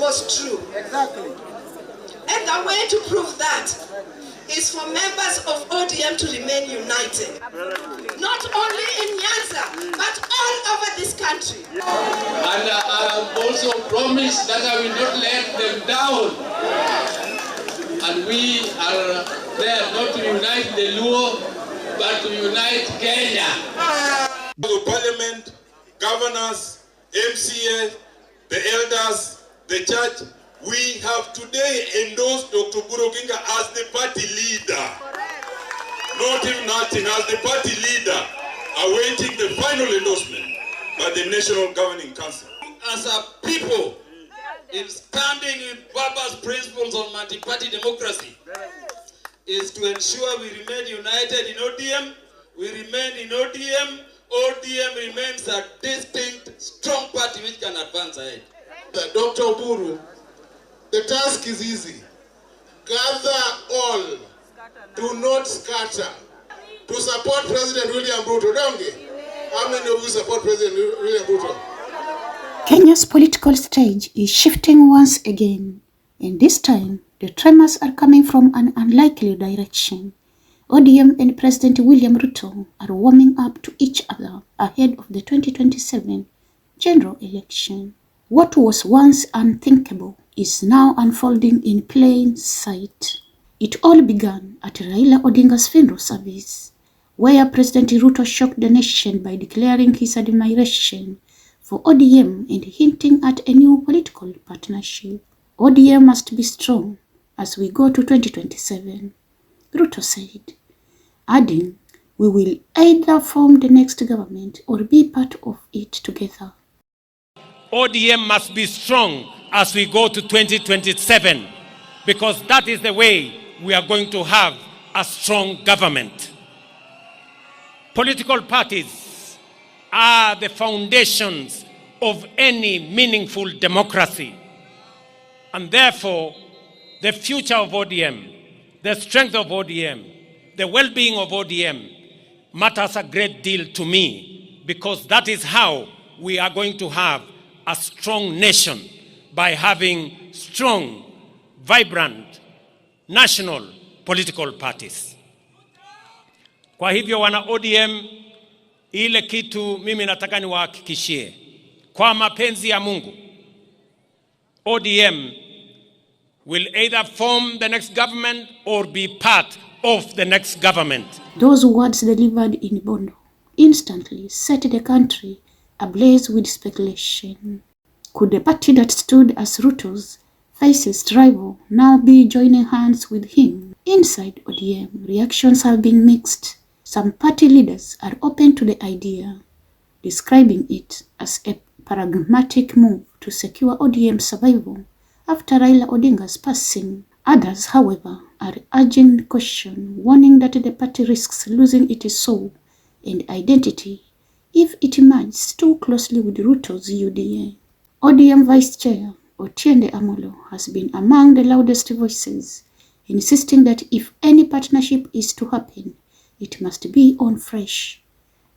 was true. Exactly. And the way to prove that is for members of ODM to remain united. Not only in Nyanza, but all over this country. And I also promised that I will not let them down. And we are there not to unite the Luo, but to unite Kenya. The parliament, governors, MCA, the elders, the church, we have today endorsed Dr. Odinga as the party leader. Not even acting, as the party leader, awaiting the final endorsement by the National Governing Council. As a people, in standing with Baba's principles on multi-party democracy, is to ensure we remain united in ODM. We remain in ODM. ODM remains a distinct, strong party which can advance ahead. Dr. Oburu, the task is easy. Gather all. Do not scatter. To support President William Ruto, don't you? How many of you support President William Ruto? Kenya's political stage is shifting once again, and this time the tremors are coming from an unlikely direction. ODM and President William Ruto are warming up to each other ahead of the 2027 general election. What was once unthinkable is now unfolding in plain sight. It all began at Raila Odinga's funeral service, where President Ruto shocked the nation by declaring his admiration for ODM and hinting at a new political partnership. ODM must be strong as we go to 2027, Ruto said, adding, we will either form the next government or be part of it together. ODM must be strong as we go to 2027, because that is the way we are going to have a strong government. Political parties are the foundations of any meaningful democracy. And therefore, the future of ODM, the strength of ODM, the well-being of ODM matters a great deal to me, because that is how we are going to have a strong nation, by having strong, vibrant, national political parties. Kwa hivyo wana ODM, ile kitu mimi nataka niwahakikishie, kwa mapenzi ya Mungu, ODM will either form the next government or be part of the next government. Those words delivered in Bondo instantly set the country ablaze with speculation. Could the party that stood as Ruto's fiercest rival now be joining hands with him? Inside ODM, reactions have been mixed. Some party leaders are open to the idea, describing it as a pragmatic move to secure ODM's survival after Raila Odinga's passing. Others, however, are urging caution, warning that the party risks losing its soul and identity if it merges too closely with Ruto's UDA. ODM Vice Chair Otiende Amolo has been among the loudest voices, insisting that if any partnership is to happen, it must be on fresh,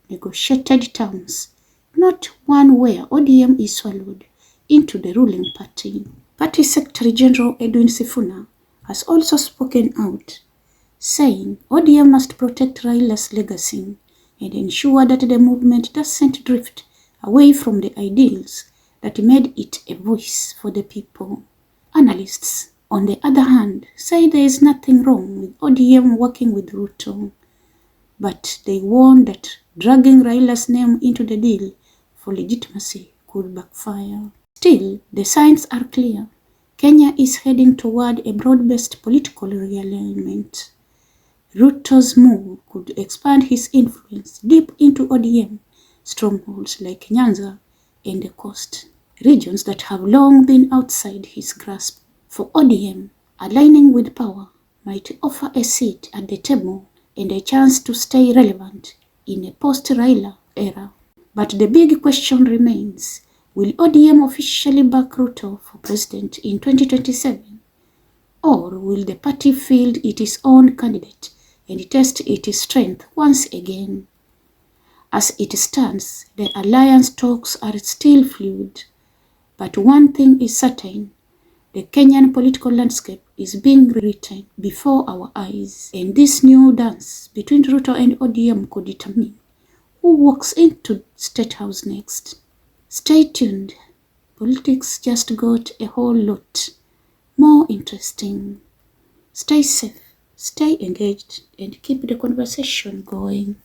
negotiated terms, not one where ODM is swallowed into the ruling party. Party Secretary General Edwin Sifuna has also spoken out, saying ODM must protect Raila's legacy and ensure that the movement doesn't drift away from the ideals that made it a voice for the people. Analysts, on the other hand, say there is nothing wrong with ODM working with Ruto, but they warn that dragging Raila's name into the deal for legitimacy could backfire. Still, the signs are clear. Kenya is heading toward a broad-based political realignment. Ruto's move could expand his influence deep into ODM strongholds like Nyanza and the coast, regions that have long been outside his grasp. For ODM, aligning with power might offer a seat at the table and a chance to stay relevant in a post-Raila era. But the big question remains, will ODM officially back Ruto for president in 2027? Or will the party field its own candidate and test its strength once again? As it stands, the alliance talks are still fluid, but one thing is certain, The Kenyan political landscape is being rewritten before our eyes, and this new dance between Ruto and ODM could determine who walks into State House next. Stay tuned. Politics just got a whole lot more interesting. Stay safe, stay engaged, and keep the conversation going.